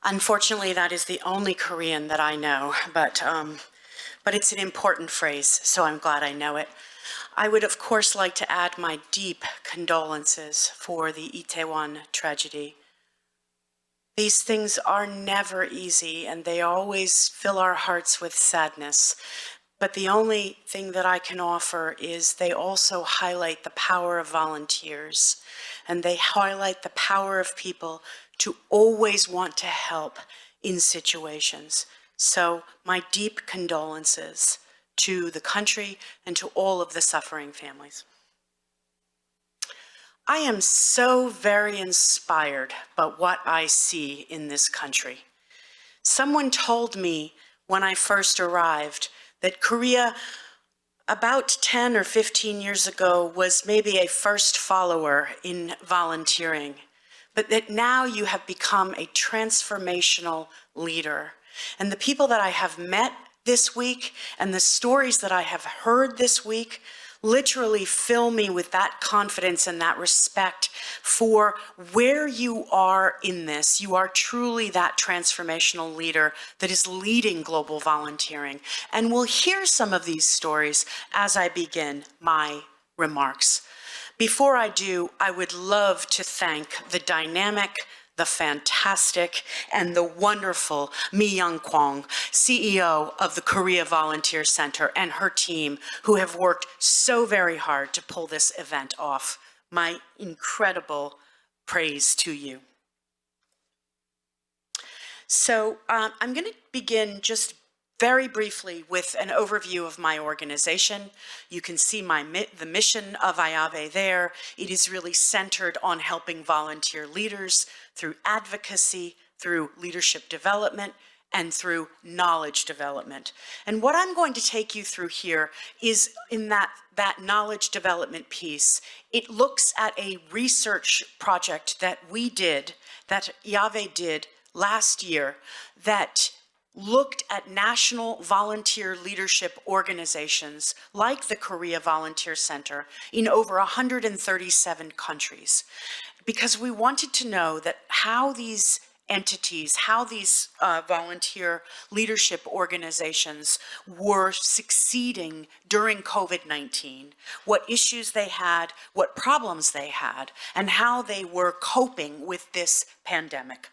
Unfortunately, that is the only Korean that I know, but it's an important phrase, so I'm glad I know it. I would, of course, like to add my deep condolences for the Itaewon tragedy. These things are never easy, and they always fill our hearts with sadness. But the only thing that I can offer is they also highlight the power of volunteers, and they highlight the power of people to always want to help in situations. So my deep condolences to the country and to all of the suffering families. I am so very inspired by what I see in this country. Someone told me when I first arrived that Korea, about 10 or 15 years ago, was maybe a first follower in volunteering, but that now you have become a transformational leader. And the people that I have met this week and the stories that I have heard this week literally fill me with that confidence and that respect for where you are in this. You are truly that transformational leader that is leading global volunteering. And we'll hear some of these stories as I begin my remarks. Before I do, I would love to thank the dynamic, the fantastic, and the wonderful Mi Young-kwong, CEO of the Korea Volunteer Center, and her team, who have worked so very hard to pull this event off. My incredible praise to you. So I'm going to begin just very briefly with an overview of my organization. You can see the mission of IAVE there. It is really centered on helping volunteer leaders through advocacy, through leadership development, and through knowledge development. And what I'm going to take you through here is in that knowledge development piece. It looks at a research project that we did, that IAVE did last year, that looked at national volunteer leadership organizations like the Korea Volunteer Center in over 137 countries, because we wanted to know that how these entities, how these volunteer leadership organizations were succeeding during COVID-19, what issues they had, what problems they had, and how they were coping with this pandemic.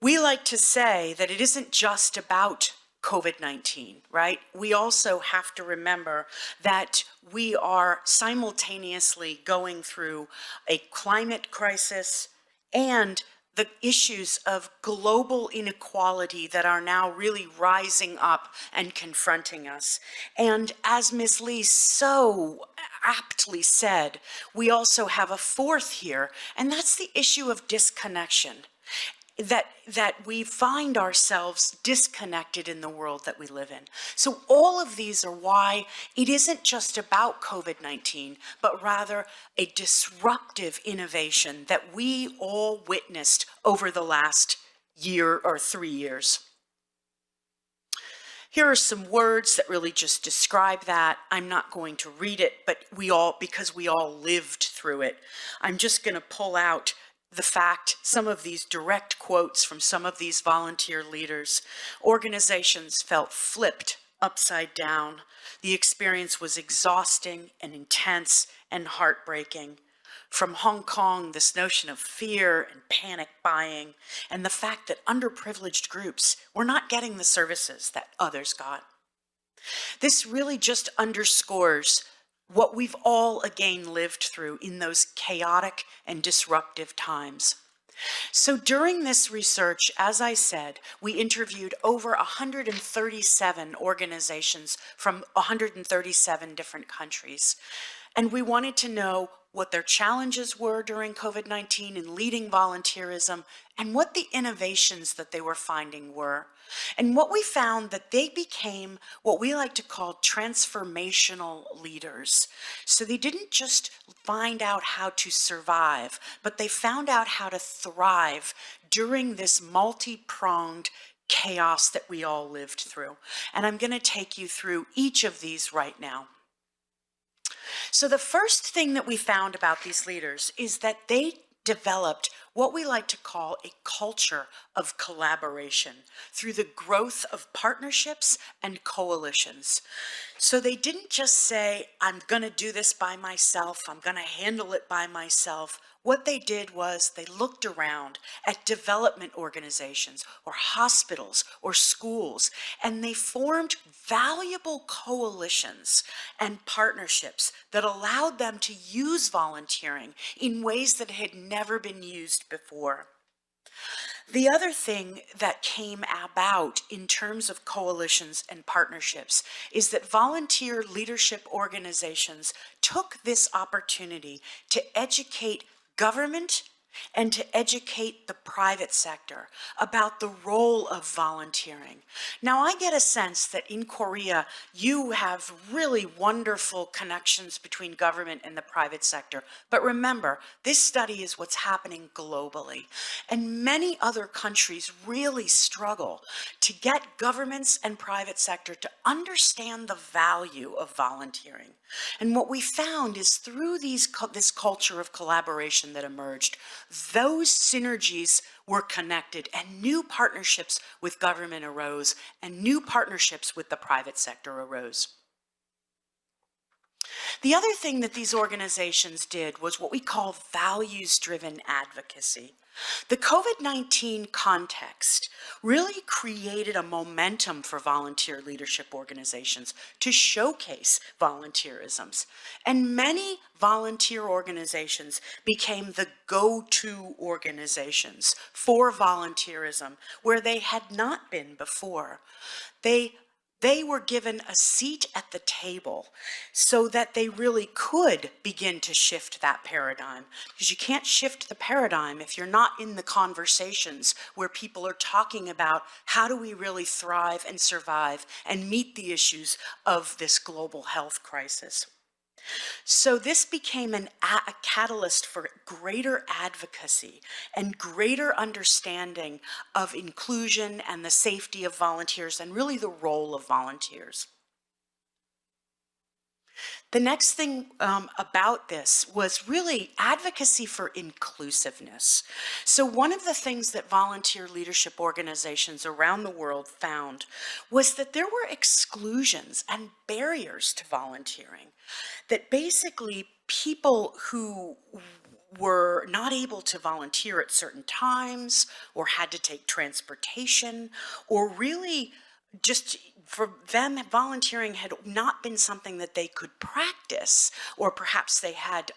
We like to say that it isn't just about COVID-19, right? We also have to remember that we are simultaneously going through a climate crisis and the issues of global inequality that are now really rising up and confronting us. And as Ms. Lee so aptly said, we also have a fourth here, and that's the issue of disconnection. That we find ourselves disconnected in the world that we live in. So all of these are why it isn't just about COVID-19, but rather a disruptive innovation that we all witnessed over the last year or 3 years. Here are some words that really just describe that. I'm not going to read it, but because we all lived through it. I'm just going to pull out the fact, some of these direct quotes from some of these volunteer leaders. Organizations felt flipped upside down. The experience was exhausting and intense and heartbreaking. From Hong Kong, this notion of fear and panic buying, and the fact that underprivileged groups were not getting the services that others got. This really just underscores what we've all again lived through in those chaotic and disruptive times. So during this research, as I said, we interviewed over 137 organizations from 137 different countries. And we wanted to know what their challenges were during COVID-19 in leading volunteerism and what the innovations that they were finding were. And what we found that they became what we like to call transformational leaders. So they didn't just find out how to survive, but they found out how to thrive during this multi-pronged chaos that we all lived through. And I'm going to take you through each of these right now. So the first thing that we found about these leaders is that they developed what we like to call a culture of collaboration through the growth of partnerships and coalitions. So they didn't just say, I'm going to do this by myself, I'm going to handle it by myself. What they did was they looked around at development organizations or hospitals or schools, and they formed valuable coalitions and partnerships that allowed them to use volunteering in ways that had never been used before. The other thing that came about in terms of coalitions and partnerships is that volunteer leadership organizations took this opportunity to educate government and to educate the private sector about the role of volunteering. Now, I get a sense that in Korea, you have really wonderful connections between government and the private sector. But remember, this study is what's happening globally. And many other countries really struggle to get governments and private sector to understand the value of volunteering. And what we found is through this culture of collaboration that emerged, those synergies were connected and new partnerships with government arose and new partnerships with the private sector arose. The other thing that these organizations did was what we call values-driven advocacy. The COVID-19 context really created a momentum for volunteer leadership organizations to showcase volunteerisms. And many volunteer organizations became the go-to organizations for volunteerism where they had not been before. They were given a seat at the table so that they really could begin to shift that paradigm. Because you can't shift the paradigm if you're not in the conversations where people are talking about how do we really thrive and survive and meet the issues of this global health crisis. So this became a catalyst for greater advocacy and greater understanding of inclusion and the safety of volunteers and really the role of volunteers. The next thing about this was really advocacy for inclusiveness. So one of the things that volunteer leadership organizations around the world found was that there were exclusions and barriers to volunteering, that basically people who were not able to volunteer at certain times or had to take transportation or really just for them, volunteering had not been something that they could practice, or perhaps they had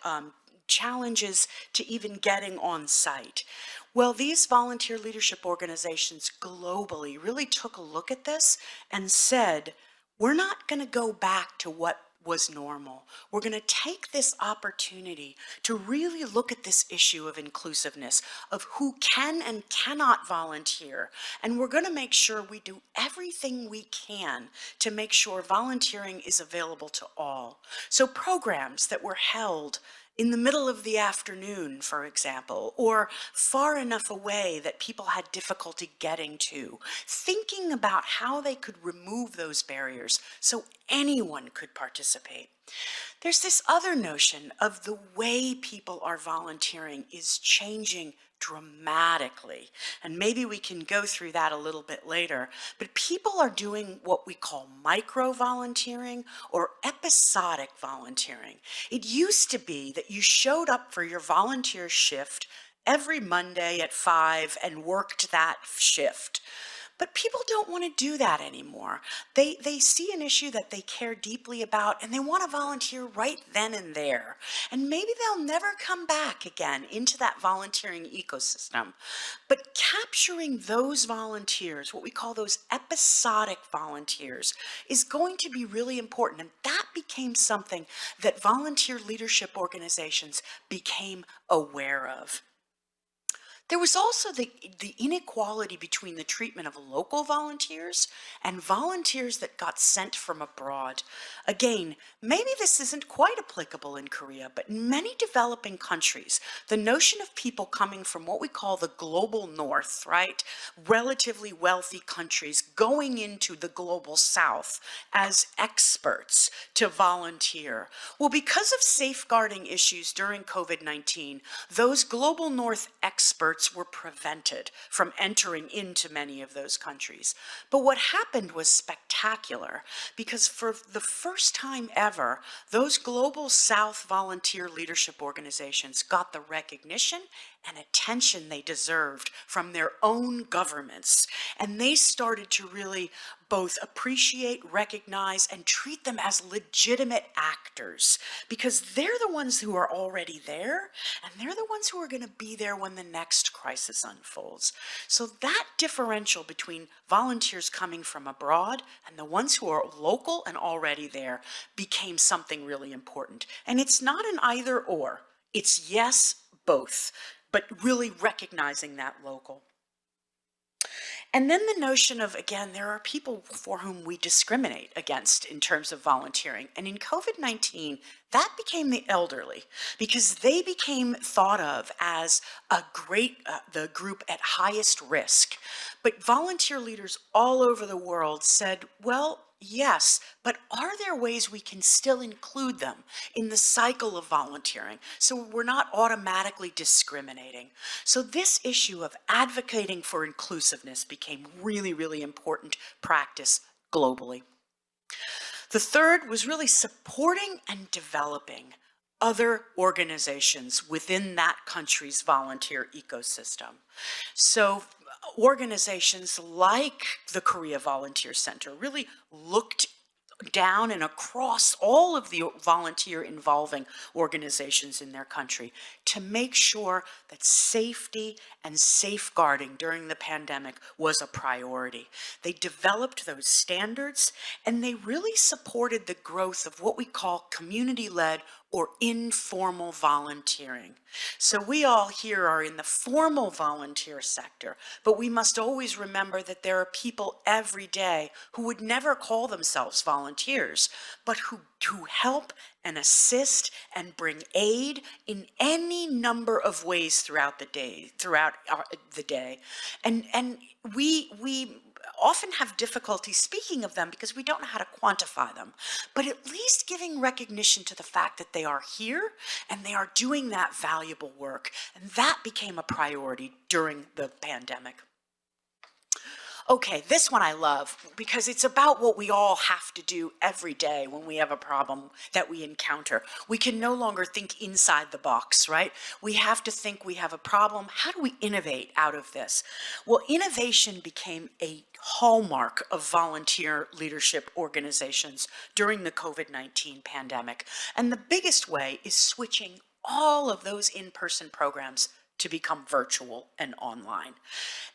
challenges to even getting on site. Well, these volunteer leadership organizations globally really took a look at this and said, we're not going to go back to what was normal. We're going to take this opportunity to really look at this issue of inclusiveness, of who can and cannot volunteer. And we're going to make sure we do everything we can to make sure volunteering is available to all. So programs that were held in the middle of the afternoon, for example, or far enough away that people had difficulty getting to, thinking about how they could remove those barriers so anyone could participate. There's this other notion of the way people are volunteering is changing dramatically, and maybe we can go through that a little bit later, but people are doing what we call micro-volunteering or episodic volunteering. It used to be that you showed up for your volunteer shift every Monday at 5 and worked that shift. But people don't want to do that anymore. They see an issue that they care deeply about and they want to volunteer right then and there. And maybe they'll never come back again into that volunteering ecosystem. But capturing those volunteers, what we call those episodic volunteers, is going to be really important. And that became something that volunteer leadership organizations became aware of. There was also the inequality between the treatment of local volunteers and volunteers that got sent from abroad. Again, maybe this isn't quite applicable in Korea, but in many developing countries, the notion of people coming from what we call the global north, right? Relatively wealthy countries going into the global south as experts to volunteer. Well, because of safeguarding issues during COVID-19, those global north experts were prevented from entering into many of those countries. But what happened was spectacular, because for the first time ever, those global south volunteer leadership organizations got the recognition and attention they deserved from their own governments. And they started to really both appreciate, recognize, and treat them as legitimate actors, because they're the ones who are already there, and they're the ones who are going to be there when the next crisis unfolds. So that differential between volunteers coming from abroad and the ones who are local and already there became something really important. And it's not an either or, it's yes, both, but really recognizing that local. And then the notion of, again, there are people for whom we discriminate against in terms of volunteering. And in COVID-19, that became the elderly, because they became thought of as the group at highest risk. But volunteer leaders all over the world said, well, yes, but are there ways we can still include them in the cycle of volunteering so we're not automatically discriminating? So this issue of advocating for inclusiveness became really, really important practice globally. The third was really supporting and developing other organizations within that country's volunteer ecosystem. So organizations like the Korea Volunteer Center really looked down and across all of the volunteer involving organizations in their country to make sure that safety and safeguarding during the pandemic was a priority. They developed those standards, and they really supported the growth of what we call community-led or informal volunteering. So we all here are in the formal volunteer sector, but we must always remember that there are people every day who would never call themselves volunteers, but who help and assist and bring aid in any number of ways throughout the day. And we often have difficulty speaking of them because we don't know how to quantify them, but at least giving recognition to the fact that they are here and they are doing that valuable work. And that became a priority during the pandemic. Okay, this one I love because it's about what we all have to do every day when we have a problem that we encounter. We can no longer think inside the box, right? We have to think we have a problem. How do we innovate out of this? Well, innovation became a hallmark of volunteer leadership organizations during the COVID-19 pandemic. And the biggest way is switching all of those in-person programs to become virtual and online.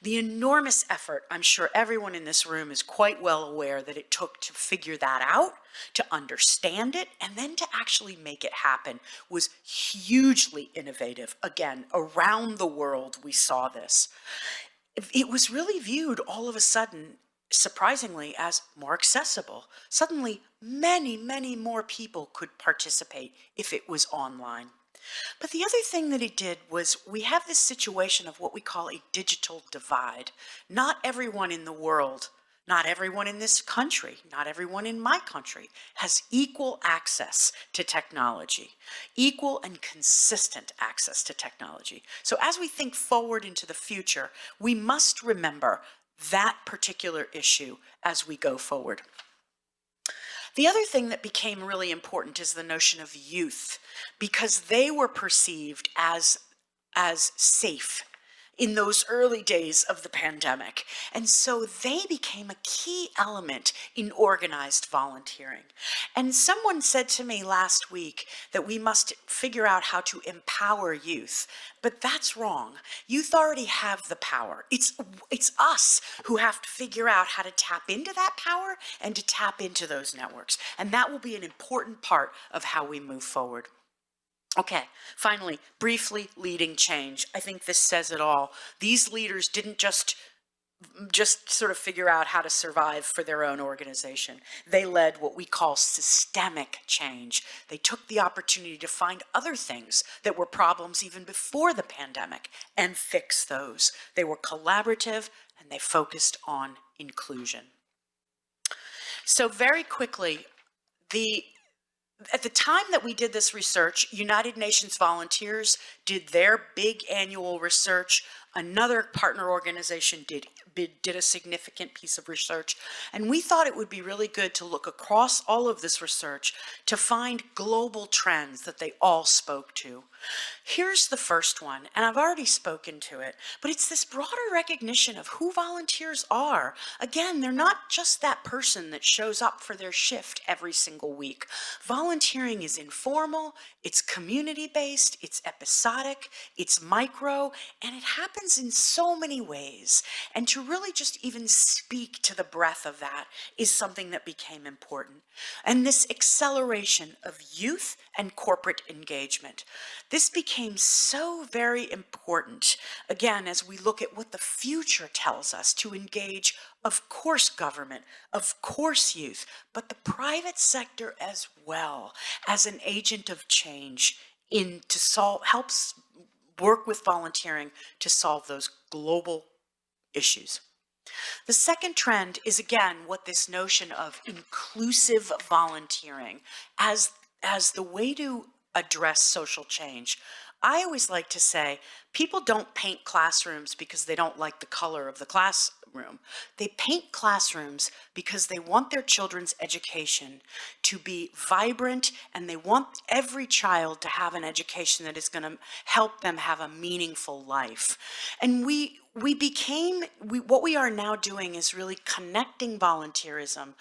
The enormous effort, I'm sure everyone in this room is quite well aware that it took to figure that out, to understand it, and then to actually make it happen was hugely innovative. Again, around the world we saw this. It was really viewed all of a sudden, surprisingly, as more accessible. Suddenly, many, many more people could participate if it was online. But the other thing that it did was we have this situation of what we call a digital divide. Not everyone in the world, not everyone in this country, not everyone in my country has equal access to technology, equal and consistent access to technology. So as we think forward into the future, we must remember that particular issue as we go forward. The other thing that became really important is the notion of youth, because they were perceived as safe in those early days of the pandemic. And so they became a key element in organized volunteering. And someone said to me last week that we must figure out how to empower youth, but that's wrong. Youth already have the power. It's us who have to figure out how to tap into that power and to tap into those networks. And that will be an important part of how we move forward. Okay, finally, briefly, leading change. I think this says it all. These leaders didn't just sort of figure out how to survive for their own organization. They led what we call systemic change. They took the opportunity to find other things that were problems even before the pandemic and fix those. They were collaborative and they focused on inclusion. So very quickly, at the time that we did this research, United Nations volunteers did their big annual research. Another partner organization did a significant piece of research, and we thought it would be really good to look across all of this research to find global trends that they all spoke to. Here's the first one, and I've already spoken to it, but it's this broader recognition of who volunteers are. Again, they're not just that person that shows up for their shift every single week. Volunteering is informal, it's community-based, it's episodic, it's micro, and it happens in so many ways. And to really just even speak to the breadth of that is something that became important. And this acceleration of youth and corporate engagement. This became so very important, again, as we look at what the future tells us to engage, of course, government, of course, youth, but the private sector as well as an agent of change helps work with volunteering to solve those global issues. The second trend is, again, what this notion of inclusive volunteering as the way to address social change. I always like to say, people don't paint classrooms because they don't like the color of the classroom. They paint classrooms because they want their children's education to be vibrant, and they want every child to have an education that is going to help them have a meaningful life. And what we are now doing is really connecting volunteerism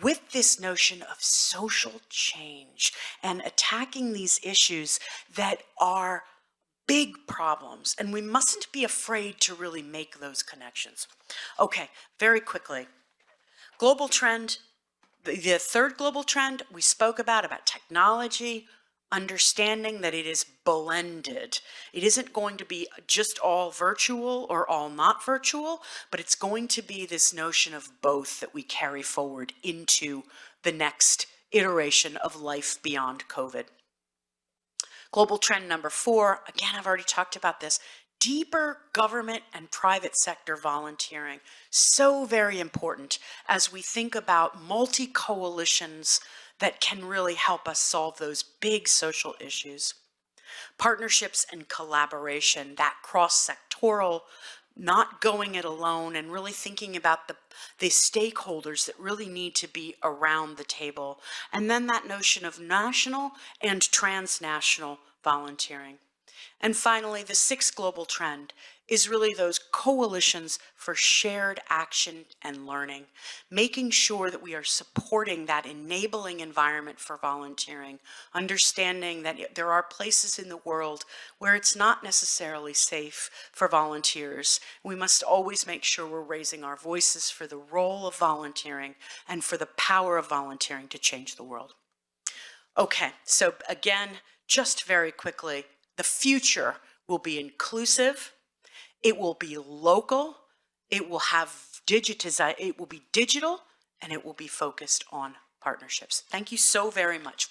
with this notion of social change and attacking these issues that are big problems, and we mustn't be afraid to really make those connections. Okay, very quickly. Global trend, the third global trend we spoke about technology, understanding that it is blended. It isn't going to be just all virtual or all not virtual, but it's going to be this notion of both that we carry forward into the next iteration of life beyond COVID. Global trend number 4, again, I've already talked about this, deeper government and private sector volunteering. So very important as we think about multi-coalitions that can really help us solve those big social issues. Partnerships and collaboration, that cross-sectoral, not going it alone, and really thinking about the stakeholders that really need to be around the table. And then that notion of national and transnational volunteering. And finally, the 6th global trend is really those coalitions for shared action and learning, making sure that we are supporting that enabling environment for volunteering, understanding that there are places in the world where it's not necessarily safe for volunteers. We must always make sure we're raising our voices for the role of volunteering and for the power of volunteering to change the world. Okay, so again, just very quickly, the future will be inclusive, it will be local, it will be digital, and it will be focused on partnerships. Thank you so very much.